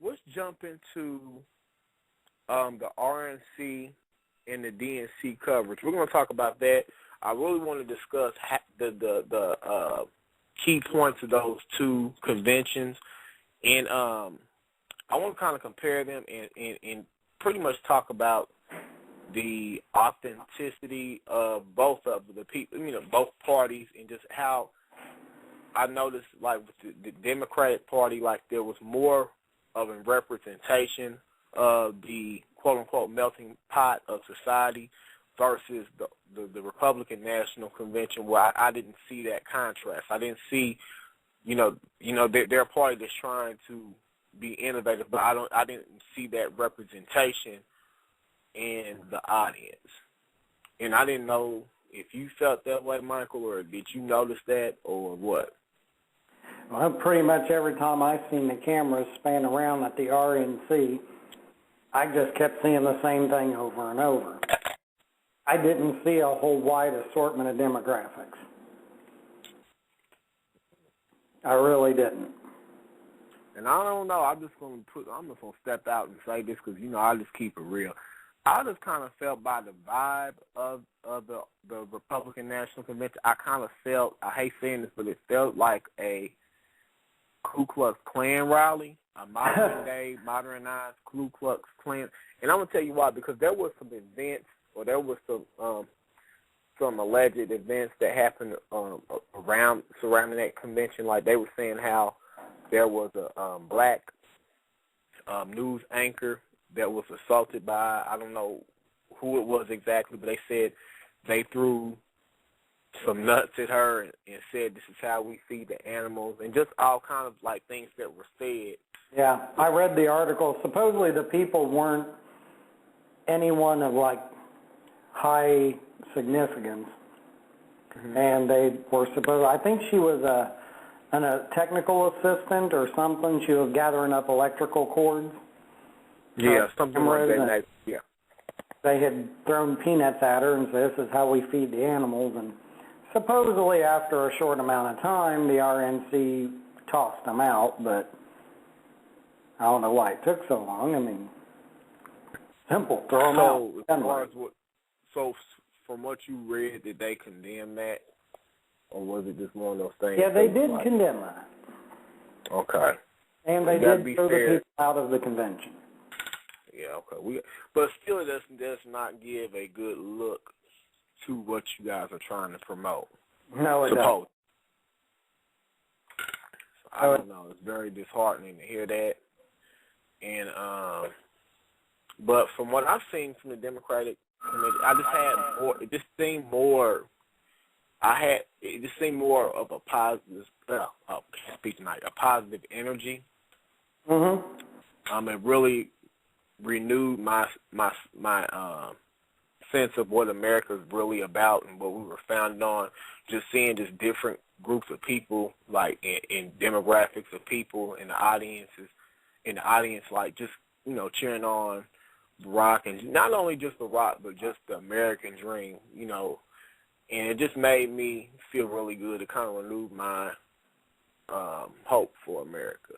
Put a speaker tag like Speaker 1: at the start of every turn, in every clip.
Speaker 1: let's jump into the RNC and the DNC coverage. We're going to talk about that. I really want to discuss the key points of those two conventions, and I want to kind of compare them and pretty much talk about the authenticity of both of the people, both parties, and just how I noticed, like, with the Democratic Party, like, there was more of a representation of the quote-unquote melting pot of society versus the Republican National Convention, where I didn't see that contrast. I didn't see, they're a party that's trying to be innovative, but I didn't see that representation in the audience. And I didn't know if you felt that way, Michael, or did you notice that, or what?
Speaker 2: Well, pretty much every time I've seen the cameras span around at the RNC, I just kept seeing the same thing over and over. I didn't see a whole wide assortment of demographics. I really didn't.
Speaker 1: And I don't know. I'm just gonna step out and say this because I just keep it real. I just kind of felt by the vibe of the Republican National Convention. I kind of felt, I hate saying this, but it felt like a Ku Klux Klan rally, a modern-day, modernized Ku Klux Klan. And I'm going to tell you why, because there was some events, or there was some alleged events that happened surrounding that convention. Like, they were saying how there was a black news anchor that was assaulted by, I don't know who it was exactly, but they said they threw some nuts at her and said this is how we feed the animals, and just all kind of like things that were said.
Speaker 2: Yeah, I read the article. Supposedly the people weren't anyone of like high significance, and they were supposed, I think she was a technical assistant or something. She was gathering up electrical cords.
Speaker 1: Yeah, something like that. Yeah.
Speaker 2: They had thrown peanuts at her and said, this is how we feed the animals. And supposedly after a short amount of time, the RNC tossed them out, but I don't know why it took so long. I mean, simple, throw them out.
Speaker 1: So from what you read, did they condemn that? Or was it just one of those things?
Speaker 2: Yeah, they did condemn that.
Speaker 1: Okay.
Speaker 2: And they did throw the people out of the convention.
Speaker 1: Yeah, okay. But still, it does not give a good look to what you guys are trying to promote.
Speaker 2: No, it doesn't.
Speaker 1: I don't know. It's very disheartening to hear that. And but from what I've seen from the Democratic Committee, I just had more. It just seemed more. It just seemed more of a positive. Can't speak tonight. A positive energy. It really renewed my sense of what America is really about and what we were founded on. Just seeing just different groups of people, like in demographics of people in the audience, like just cheering on Barack, and not only just Barack, but just the American dream, and it just made me feel really good. It kind of renewed my hope for America.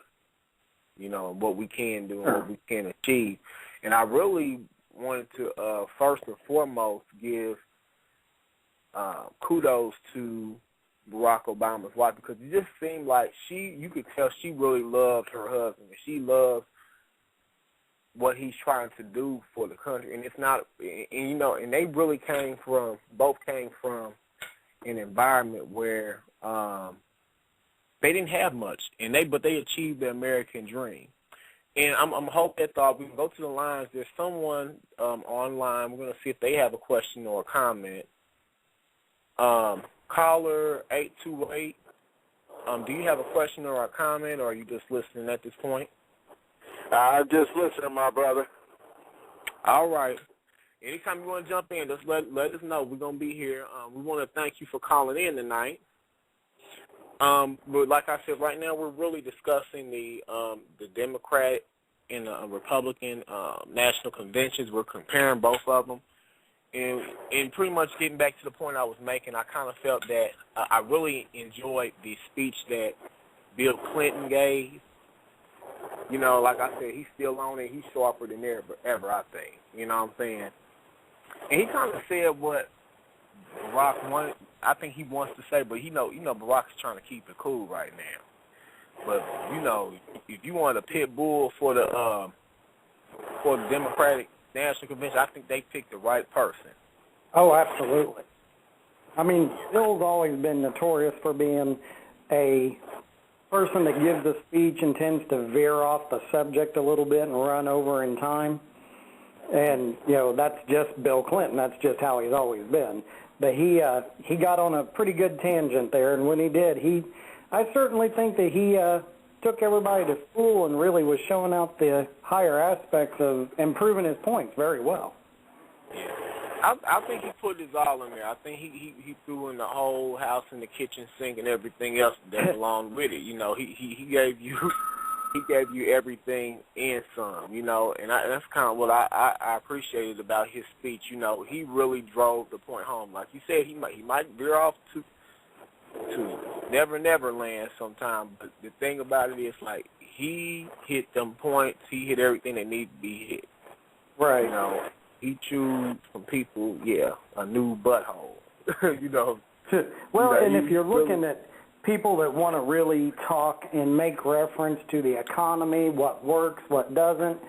Speaker 1: What we can do and what we can achieve. And I really wanted to, first and foremost, give kudos to Barack Obama's wife, because it just seemed like you could tell she really loved her husband. She loved what he's trying to do for the country. And it's not, and they really both came from an environment where they didn't have much, but they achieved the American dream. And I'm hope that thought we can go to the lines. There's someone online. We're going to see if they have a question or a comment. Caller 828. Do you have a question or a comment, or are you just listening at this point?
Speaker 3: I'm just listening, my brother.
Speaker 1: All right. Anytime you want to jump in, just let us know. We're going to be here. We want to thank you for calling in tonight. But like I said, right now we're really discussing the Democratic and the Republican national conventions. We're comparing both of them. And pretty much getting back to the point I was making, I kind of felt that I really enjoyed the speech that Bill Clinton gave You know, like I said, he's still on it. He's sharper than ever, I think. You know what I'm saying? And he kind of said what Barack wanted. I think he wants to say, but Barack's trying to keep it cool right now. But if you want a pit bull for the Democratic National Convention, I think they picked the right person.
Speaker 2: Oh, absolutely. I mean, Bill's always been notorious for being a person that gives a speech and tends to veer off the subject a little bit and run over in time. And, that's just Bill Clinton. That's just how he's always been. But he got on a pretty good tangent there, and when he did, I certainly think that he took everybody to school and really was showing out the higher aspects of improving his points very well.
Speaker 1: Yeah. I think he put his all in there. I think he threw in the whole house and the kitchen sink and everything else that belonged with it. He gave you everything and some. And that's kind of what I appreciated about his speech. He really drove the point home. Like you said, he might veer off to Never Land sometime, but the thing about it is, like, he hit them points. He hit everything that needed to be hit.
Speaker 2: Right.
Speaker 1: He chewed from people, a new butthole.
Speaker 2: Well, and if you're looking at people that want to really talk and make reference to the economy, what works, what doesn't,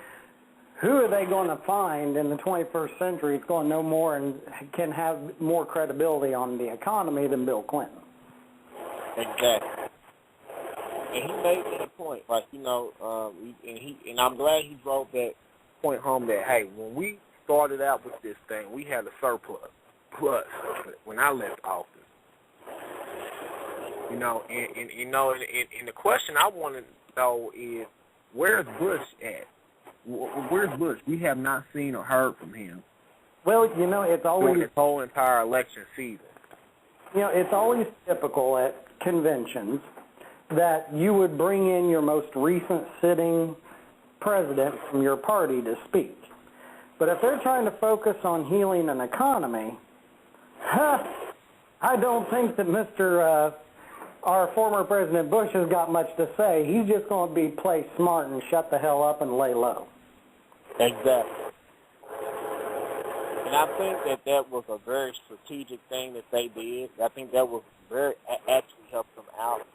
Speaker 2: who are they going to find in the 21st century that's going to know more and can have more credibility on the economy than Bill Clinton?
Speaker 1: Exactly. And he made that point, like, and I'm glad he drove that point home that, hey, when we started out with this thing, we had a surplus when I left office. And the question I want to know is, where's Bush at? Where's Bush? We have not seen or heard from him.
Speaker 2: Well, it's always
Speaker 1: during this whole entire election season.
Speaker 2: It's always typical at conventions that you would bring in your most recent sitting president from your party to speak. But if they're trying to focus on healing an economy, I don't think that our former President Bush has got much to say. He's just going to be play smart and shut the hell up and lay low.
Speaker 1: Exactly. And I think that was a very strategic thing that they did. I think that was actually helped them out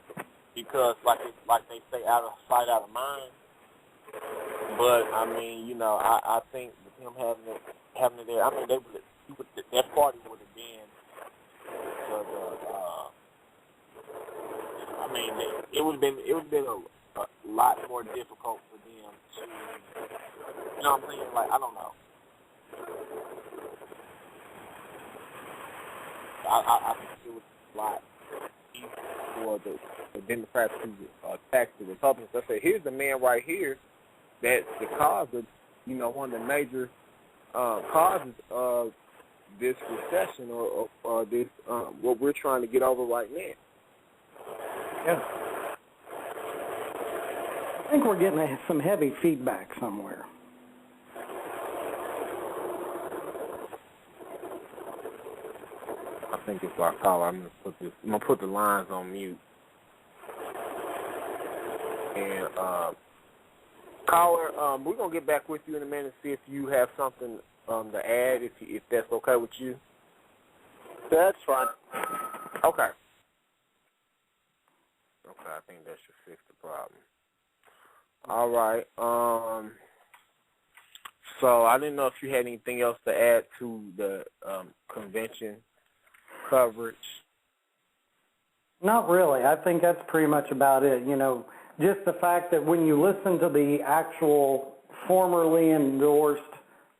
Speaker 1: because, like they say, out of sight, out of mind. But I mean, I think with him having it there, I mean, that party would have been. I mean, it would have been a lot more difficult for them to, what I'm saying? Like, I don't know. I think it was a lot easier for the Democrats to attack the Republicans. I say, here's the man right here that's the cause of, one of the major causes of this recession or this what we're trying to get over right now.
Speaker 2: Yeah. I think we're getting some heavy feedback somewhere.
Speaker 1: I think it's our caller. I'm gonna put the lines on mute. And caller, we're gonna get back with you in a minute and see if you have something to add, if that's okay with you.
Speaker 3: That's fine.
Speaker 1: Okay. Okay, I think that should fix the problem. All right. So I didn't know if you had anything else to add to the convention coverage.
Speaker 2: Not really. I think that's pretty much about it. Just the fact that when you listen to the actual formerly endorsed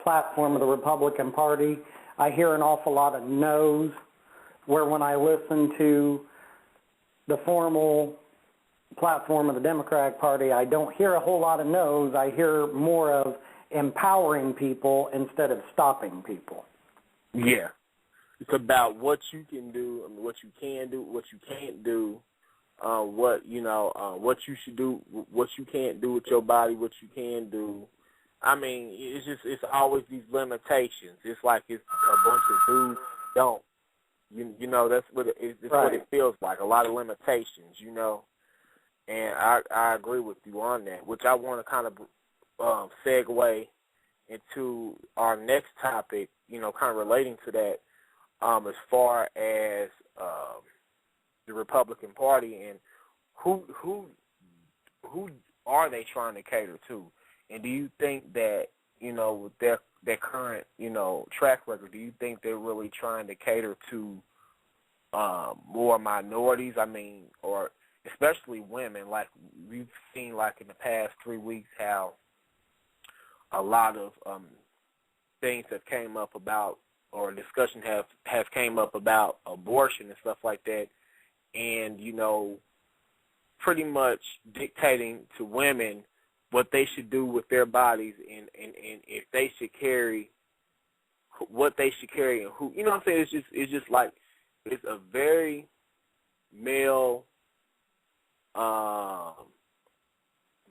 Speaker 2: platform of the Republican Party, I hear an awful lot of no's, where when I listen to the formal platform of the Democratic Party, I don't hear a whole lot of no's. I hear more of empowering people instead of stopping people.
Speaker 1: Yeah. It's about what you can do, what you can do, what you can't do, what you should do, what you can't do with your body, what you can do. I mean, it's always these limitations. It's like it's a bunch of dudes don't. That's what it's
Speaker 2: right.
Speaker 1: What it feels like. A lot of limitations. And I agree with you on that, which I want to kind of segue into our next topic, kind of relating to that, as far as the Republican Party and who are they trying to cater to? And do you think that, with their current, track record, do you think they're really trying to cater to more minorities? I mean, or especially women. Like we've seen, like in the past 3 weeks, how a lot of things have came up about, or discussion has came up about abortion and stuff like that, and pretty much dictating to women what they should do with their bodies, and if they should carry, what they should carry, and who. You know what I'm saying? It's just like it's a very male.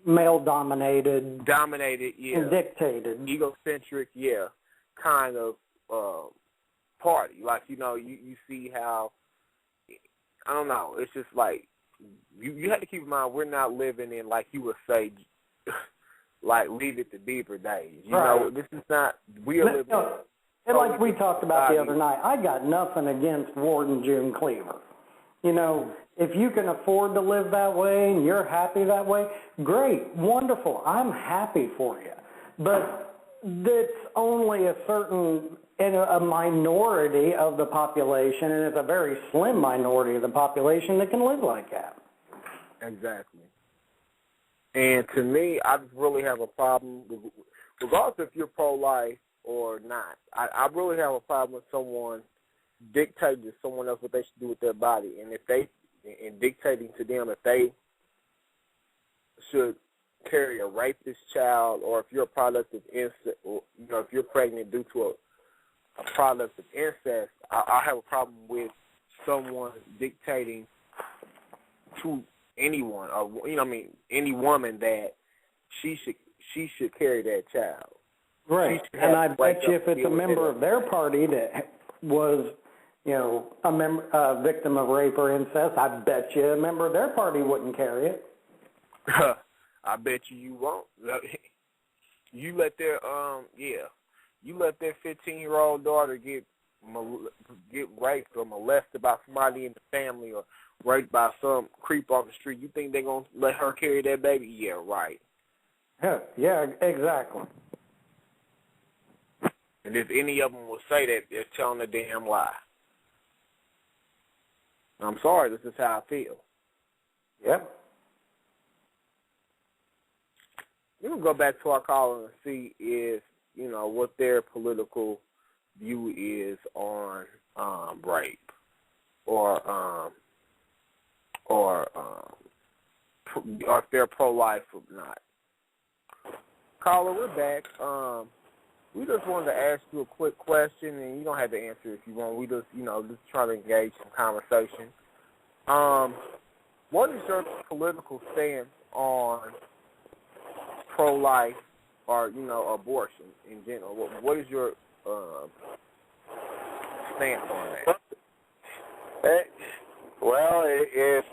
Speaker 2: Male-dominated.
Speaker 1: Dominated, yeah.
Speaker 2: And dictated.
Speaker 1: Egocentric, yeah, kind of party. Like, you see how, I don't know, it's just like, you have to keep in mind, we're not living in, like you would say, like, Leave It to Beaver days. You know, this is not, we are living in.
Speaker 2: And like we talked about the other night, I got nothing against Ward and June Cleaver. If you can afford to live that way and you're happy that way, great, wonderful. I'm happy for you. But that's only a minority of the population, and it's a very slim minority of the population that can live like that.
Speaker 1: Exactly. And to me, I really have a problem, regardless if you're pro-life or not. I really have a problem with someone dictating to someone else what they should do with their body, and dictating to them if they should carry a rapist child, or if you're a product of incest, or if you're pregnant due to a product of incest. I have a problem with someone dictating to anyone, or any woman that she should carry that child.
Speaker 2: Right, and I bet you if it's a member of their party that was, a victim of rape or incest, I bet you a member of their party wouldn't carry it.
Speaker 1: I bet you won't. You let their you let their 15-year-old daughter get raped or molested by somebody in the family, or raped by some creep on the street. You think they're gonna let her carry that baby? Yeah, right.
Speaker 2: Yeah, exactly.
Speaker 1: And if any of them will say that, they're telling a damn lie. I'm sorry, this is how I feel.
Speaker 2: Yep.
Speaker 1: We're going to go back to our caller and see if, what their political view is on rape, or if they're pro-life or not. Caller, we're back. We just wanted to ask you a quick question, and you don't have to answer if you want. We just, just try to engage some conversation. What is your political stance on pro-life, or, abortion in general? What is your stance on that?
Speaker 3: Well, if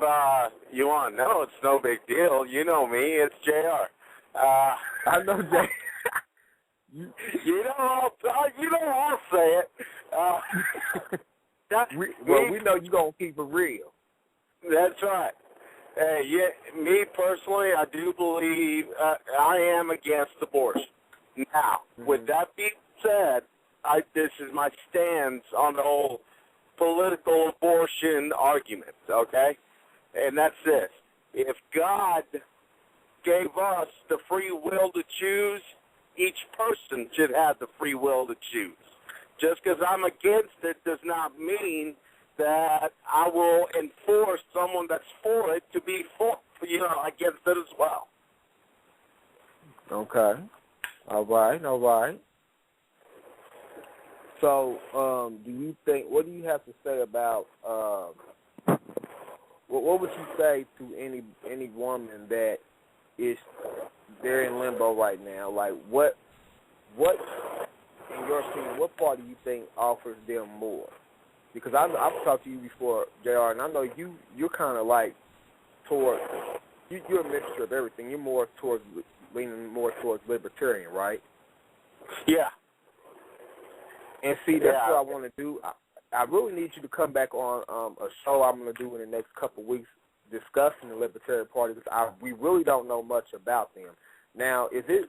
Speaker 3: you want to know, it's no big deal. You know me. It's JR.
Speaker 1: I know, Jay.
Speaker 3: You know I'll say it.
Speaker 1: We know you're going to keep it real.
Speaker 3: That's right. Me personally, I do believe I am against abortion. Now, with that being said, this is my stance on the whole political abortion argument, okay? And that's this. If God gave us the free will to choose, each person should have the free will to choose. Just because I'm against it does not mean that I will enforce someone that's for it to be against it as well.
Speaker 1: Okay. All right. So, do you think? What do you have to say about? What would you say to any woman that they're in limbo right now? Like, what in your opinion, what part do you think offers them more? Because I've talked to you before, JR, and I know you're kind of like toward you're a mixture of everything. You're more towards leaning more towards libertarian, right?
Speaker 3: Yeah.
Speaker 1: And see, that's what I want to do. I really need you to come back on a show I'm going to do in the next couple of weeks discussing the Libertarian Party, because we really don't know much about them. Now, this is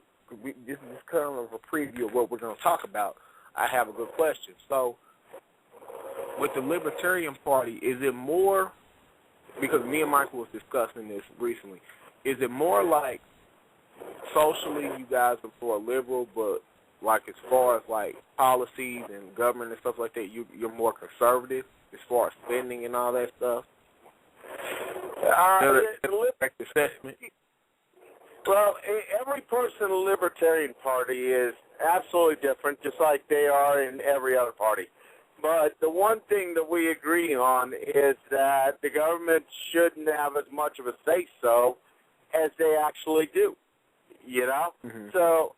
Speaker 1: kind of a preview of what we're going to talk about. I have a good question. So, with the Libertarian Party, is it more, because me and Michael was discussing this recently, is it more like socially you guys are more liberal, but like as far as like policies and government and stuff like that, you're more conservative as far as spending and all that stuff? Correct assessment.
Speaker 3: Well, every person in the Libertarian Party is absolutely different, just like they are in every other party. But the one thing that we agree on is that the government shouldn't have as much of a say-so as they actually do. You know?
Speaker 1: Mm-hmm.
Speaker 3: So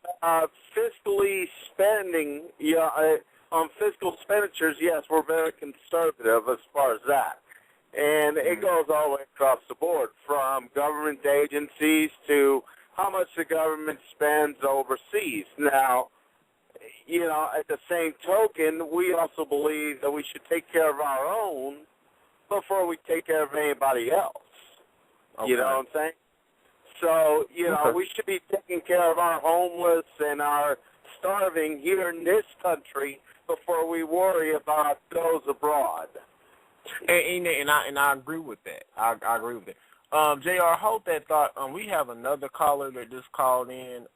Speaker 3: fiscally spending, on fiscal expenditures, yes, we're very conservative as far as that. And it goes all the way across the board, from government agencies to how much the government spends overseas. Now, at the same token, we also believe that we should take care of our own before we take care of anybody else.
Speaker 1: Okay.
Speaker 3: You know what I'm saying? So, we should be taking care of our homeless and our starving here in this country before we worry about those abroad.
Speaker 1: And I agree with that. I agree with that. JR, hold that thought. We have another caller that just called in.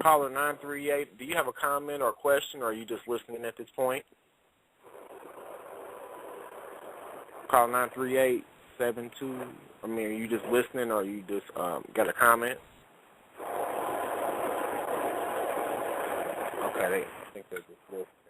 Speaker 1: Caller 938. Do you have a comment or a question, or are you just listening at this point? Call 938-72. I mean, are you just listening, or you just got a comment? Okay, I think they're just listening.